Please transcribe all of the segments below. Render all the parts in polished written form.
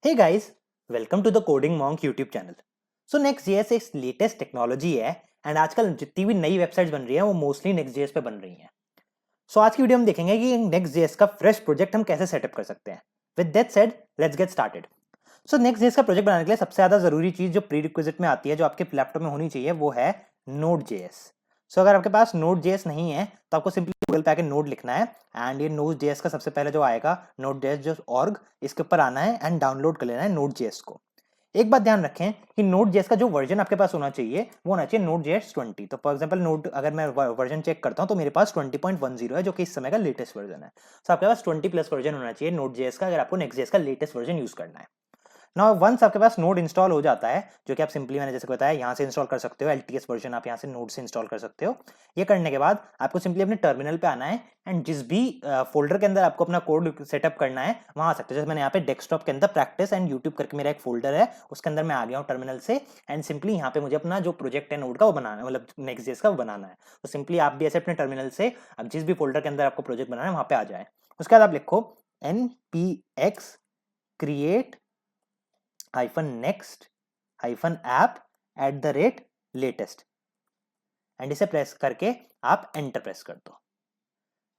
Hey guys, welcome to the Coding Monk YouTube channel. So Next.js एक latest technology है and आजकल जितनी भी नई वेबसाइट्स बन रही हैं वो मोस्टली Next.js पे बन रही हैं. सो आज की वीडियो में देखेंगे कि Next.js का फ्रेश प्रोजेक्ट हम कैसे सेटअप कर सकते हैं. With that said, let's get started. So Next.js का प्रोजेक्ट बनाने के लिए सबसे ज़्यादा ज़रूरी चीज़ जो प्री रिक्विजिट में आती है, जो आपके लैपटॉप में होनी चाहिए, वो है Node.js. सो अगर आपके पास Node.js नहीं है तो आपको सिंपली गूगल पे आके नोड लिखना है एंड ये Node.js का सबसे पहले जो आएगा Node.js जो org, इसके ऊपर आना है एंड डाउनलोड कर लेना है Node.js को. एक बात ध्यान रखें कि Node.js का जो वर्जन आपके पास होना चाहिए वो होना चाहिए Node.js 20. तो फॉर एग्जांपल नोड अगर मैं वर्जन चेक करता हूं तो मेरे पास 20.10 है, जो कि इस समय का लेटेस्ट वर्जन है. तो आपके पास 20 प्लस वर्जन होना चाहिए Node.js का अगर आपको Next.js का लेटेस्ट वर्जन यूज करना है. नाउ वंस आपके पास नोड इंस्टॉल हो जाता है, जो कि आप सिंपली मैंने जैसे बताया यहाँ से इंस्टॉल कर सकते हो, एलटीएस वर्जन आप यहाँ से नोड से इंस्टॉल कर सकते हो. ये करने के बाद आपको सिंपली अपने टर्मिनल पे आना है एंड जिस भी फोल्डर के अंदर आपको अपना कोड सेटअप करना है वहां आ सकते हो. जैसे मैंने यहाँ पे डेस्कटॉप के अंदर प्रैक्टिस एंड यूट्यूब करके मेरा एक फोल्डर है, उसके अंदर मैं आ गया हूँ टर्मिनल से एंड सिंपली यहाँ पे मुझे अपना जो प्रोजेक्ट है नोड का वो बनाना है, मतलब Next.js का वो बनाना है. तो सिंपली आप भी ऐसे अपने टर्मिनल से अब जिस भी फोल्डर के अंदर आपको प्रोजेक्ट बनाना है वहां पे आ जाए. उसके बाद आप लिखो npx create -next -app @latest and इसे प्रेस करके आप एंटर प्रेस कर दो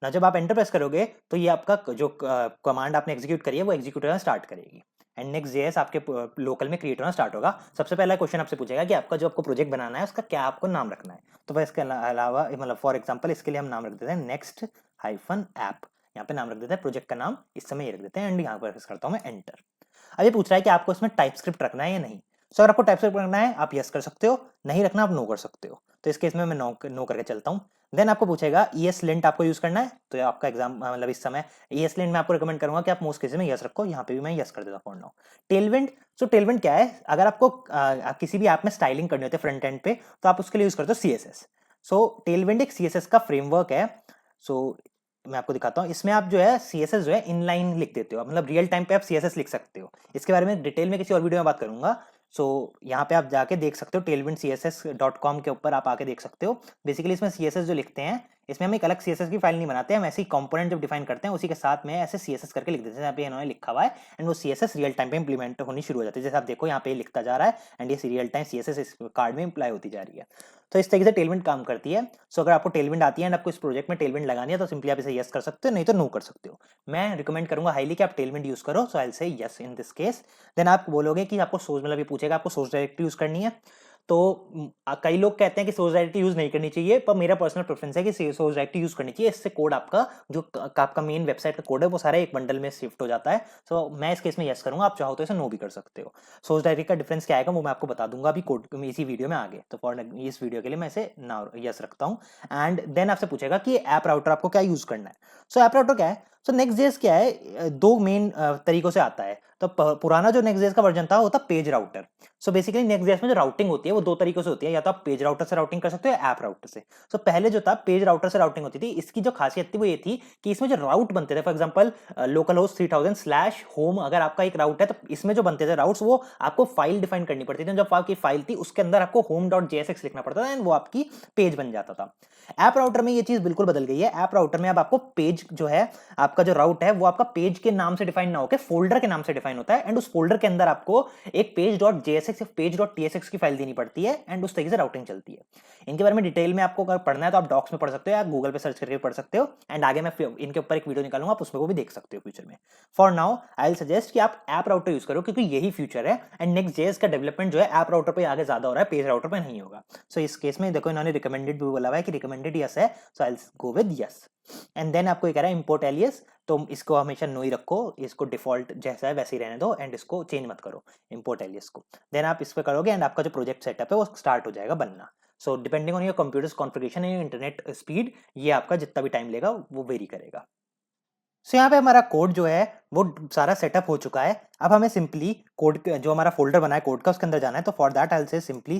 ना. जब आप एंटर प्रेस करोगे तो ये आपका जो कमांड आपने एग्जीक्यूट करी है वो एग्जीक्यूट होना स्टार्ट करेगी एंड Next.js आपके लोकल में क्रिएट होना स्टार्ट होगा. सबसे पहला क्वेश्चन आपसे पूछेगा कि आपका जो आपको प्रोजेक्ट बनाना है उसका क्या आपको नाम रखना है. तो वह इसके अलावा मतलब फॉर एग्जांपल इसके लिए हम नाम रख देते हैं नेक्स्ट -app. यहाँ पे नाम रख देते हैं प्रोजेक्ट का नाम, इस समय ये रख देते हैं एंड यहाँ पर प्रेस करता हूँ मैं एंटर. अब ये पूछ रहा है कि आपको इसमें टाइपस्क्रिप्ट रखना है या नहीं. सो अगर आपको टाइपस्क्रिप्ट रखना है आप यस कर सकते हो, नहीं रखना आप नो कर सकते हो. तो इस केस में मैं नो करके चलता हूँ. देन आपको पूछेगा ESLint आपको यूज करना है, तो आपका एग्जाम मतलब इस समय ESLint मैं आपको रिकमेंड करूंगा कि आप मोस्ट केसेस में यस रखो. यहाँ पे भी मैं यस कर देता हूँ for now. Tailwind. So Tailwind क्या है, अगर आपको किसी भी ऐप में स्टाइलिंग करनी होती है फ्रंट एंड पे तो आप उसके लिए यूज करते हो CSS. सो टेलविंड एक CSS का फ्रेमवर्क है. सो मैं आपको दिखाता हूँ. इसमें आप जो है CSS जो है इनलाइन लिख देते हो, मतलब रियल टाइम पे आप CSS लिख सकते हो. इसके बारे में डिटेल में किसी और वीडियो में बात करूंगा. सो यहाँ पे आप जाके देख सकते हो tailwindcss.com के ऊपर आप आके देख सकते हो. बेसिकली इसमें CSS जो लिखते हैं, इसमें हम एक अलग CSS की फाइल नहीं बनाते हैं, हम ऐसे ही कंपोनेंट जब डिफाइन करते हैं उसी के साथ में ऐसे CSS करके लिख देते हैं. यहाँ पे इन्होंने लिखा हुआ है एंड वो CSS रियल टाइम पे इंप्लीमेंट होनी शुरू हो जाती है. जैसे आप देखो यहाँ पे लिखता जा रहा है एंड ये रियल टाइम CSS इस कार्ड में इंप्लाई होती जा रही है. तो इस तरीके से टेलविंड काम करती है. सो अगर आपको टेलविंड आती है एंड आपको इस प्रोजेक्ट में टेलविंड लगानी है तो सिंपली आप इसे यस कर सकते हो, नहीं तो नो कर सकते हो. मैं रिकमेंड करूंगा हाईली कि आप टेलविंड यूज करो. So I will say yes in this case. Then आप बोलोगे कि आपको सोर्स मतलब ये पूछेगा आपको सोर्स डायरेक्टरी यूज करनी है. तो कई लोग कहते हैं कि सोर्स डायरेक्टरी यूज नहीं करनी चाहिए, पर मेरा पर्सनल प्रेफरेंस है कि सोर्स डायरेक्टरी यूज करनी चाहिए. इससे कोड आपका जो आपका मेन वेबसाइट का कोड है वो सारा एक बंडल में शिफ्ट हो जाता है. सो मैं इस केस में यस करूंगा, आप चाहो तो इसे नो भी कर सकते हो. सोर्स डायरेक्टरी का डिफरेंस क्या आएगा वो मैं आपको बता दूंगा अभी कोड इसी वीडियो में आगे. तो फॉर इस वीडियो के लिए मैं इसे ना यस रखता हूँ. एंड देन आपसे पूछेगा कि ऐप राउटर आपको क्या यूज करना है. सो ऐप राउटर क्या है. सो Next.js क्या है, दो मेन तरीकों से आता है. तो पुराना जो Next.js का वर्जन था वो था page router. So basically Next.js में जो राउटिंग होती है वो दो तरीकों से होती है, या तो आप पेज राउटर से राउटिंग कर सकते हो या ऐप राउटर से. सो पहले जो था पेज राउटर से राउटिंग होती थी. इसकी जो खासियत थी वो ये थी कि इसमें जो राउट बनते थे, फॉर एग्जांपल लोकल होस्ट 3000/होम अगर आपका एक राउट है तो इसमें जो बनते थे राउट्स वो आपको फाइल डिफाइन करनी पड़ती थी. जब आपकी फाइल थी उसके अंदर आपको home.jsx लिखना पड़ता था एंड वो आपकी पेज बन जाता था. ऐप राउटर में ये चीज बिल्कुल बदल गई है. ऐप राउटर में अब आपको पेज जो है, आपका जो राउट है वो आपका पेज के नाम से डिफाइन ना होकर फोल्डर के नाम से डिफाइन होता है एंड उस फोल्डर के अंदर आपको एक पेज.jsx या पेज.tsx की फाइल देनी पड़ती है एंड उस तरीके से राउटिंग चलती है. इनके बारे में डिटेल में आपको अगर पढ़ना है तो आप डॉक्स में पढ़ सकते हो या गूगल पे सर्च करके पढ़ सकते हो एंड आगे मैं इनके ऊपर एक वीडियो निकालूंगा, आप उसमें को भी देख सकते हो फ्यूचर में. For now I will suggest कि आप ऐप राउटर यूज करो क्योंकि यही फ्यूचर है एंड Next.js का डेवलपमेंट जो है ऐप राउटर पे आगे ज्यादा हो रहा है, पेज राउटर पे नहीं होगा. सो इस केस में देखो इन्होंने रिकमेंडेड भी बोला हुआ है कि रिकमेंडेड यस है. So I will go with yes. And then आपको ये कह रहा है इंपोर्ट एलियस, तो इसको हमेशा नो ही रखो, इसको डिफॉल्ट जैसा है वैसे ही रहने दो एंड इसको चेंज मत करो इंपोर्ट एलियस को. देन आप इस पे करोगे एंड आपका जो प्रोजेक्ट सेटअप है वो स्टार्ट हो जाएगा बनना. So depending on your computers configuration and internet speed, ये आपका जितना भी टाइम लेगा वो वेरी करेगा. सो यहाँ पे हमारा कोड जो है वो सारा सेटअप हो चुका है. अब हमें सिंपली कोड जो हमारा फोल्डर बना है कोड का उसके अंदर जाना है. तो फॉर दैट आई विल से simply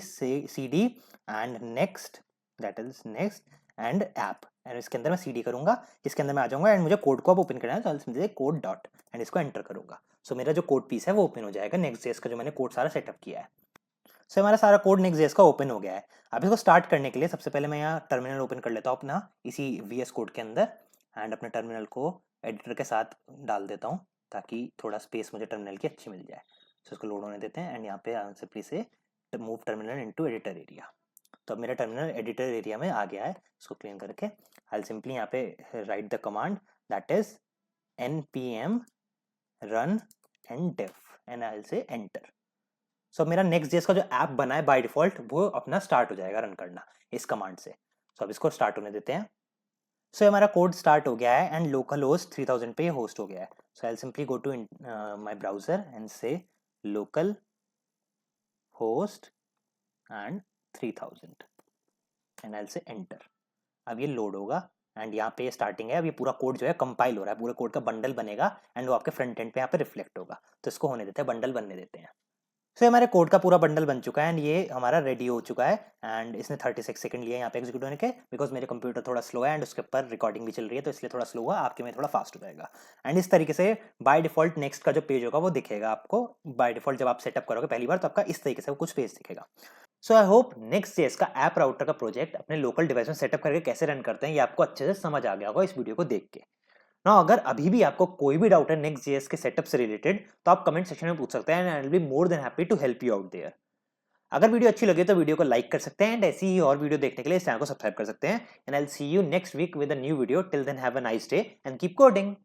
cd and next, that is next and app, and इसके अंदर मैं cd करूंगा, इसके अंदर मैं आ जाऊंगा एंड मुझे कोड को अब ओपन करना है. तो I will simply code dot and इसको एंटर करूंगा. सो मेरा जो कोड पीस है वो ओपन हो जाएगा Next.js का, जो मैंने कोड सारा सेटअप किया है. सो हमारा सारा कोड Next.js का ओपन हो गया है. अब इसको स्टार्ट करने के लिए सबसे पहले मैं यहाँ टर्मिनल ओपन कर लेता हूँ अपना इसी VS कोड के अंदर एंड अपने टर्मिनल को एडिटर के साथ डाल देता हूँ. ताकि थोड़ा स्पेस मुझे टर्मिनल की अच्छी मिल जाए। तो इसको लोड होने देते हैं एंड यहाँ पे सिंपली से move terminal into editor area. तो अब मेरा टर्मिनल एडिटर एरिया में आ गया है। इसको क्लीन करके आई सिंपली यहाँ पे right the command that is npm run and def and I'll say enter। सो मेरा Next.js का जो ऐप बना है बाय डिफॉल्ट वो अपना स्टार्ट हो जाएगा रन करना इस कमांड से। सो अब इसको स्टार्ट होने देते हैं। सो हमारा कोड स्टार्ट हो गया है एंड लोकल होस्ट 3000 पे होस्ट हो गया है। So I simply go to my browser and say local host and 3000 and I say enter. अब ये लोड होगा एंड यहाँ पे स्टार्टिंग है। अब ये पूरा कोड जो है कंपाइल हो रहा है, पूरे कोड का बंडल बनेगा एंड वो आपके फ्रंट एंड पे यहाँ पे रिफ्लेक्ट होगा। तो इसको होने देते हैं, बंडल बनने देते हैं। सो हमारे कोड का पूरा बंडल बन चुका है एंड ये हमारा रेडी हो चुका है एंड इसने 36 सेकंड लिए यहाँ पे एग्जीक्यूट होने के, बिकॉज मेरे कंप्यूटर थोड़ा स्लो है एंड उसके ऊपर रिकॉर्डिंग भी चल रही है तो इसलिए थोड़ा स्लो हुआ। आपके में थोड़ा फास्ट हो जाएगा एंड इस तरीके से बाय डिफॉल्ट नेक्स्ट का जो पेज होगा वो दिखेगा आपको। बाय डिफॉल्ट जब आप सेटअप करोगे पहली बार तो आपका इस तरीके से वो कुछ पेज दिखेगा। सो आई होप Next.js का ऐप राउटर का प्रोजेक्ट अपने लोकल डिवाइस में सेटअप करके कैसे रन करते हैं ये आपको अच्छे से समझ आ गया होगा इस वीडियो को देख के ना। अगर अभी भी आपको कोई भी डाउट है Next.js के सेटअप से रिलेटेड तो आप कमेंट सेक्शन में पूछ सकते हैं and I will be more than happy to help you out there. अगर वीडियो अच्छी लगे तो वीडियो को लाइक कर सकते हैं एंड ऐसी ही और वीडियो देखने के लिए इस चैनल को सब्सक्राइब कर सकते हैं and I will see you next week with a new video. Till then have a nice day and keep coding.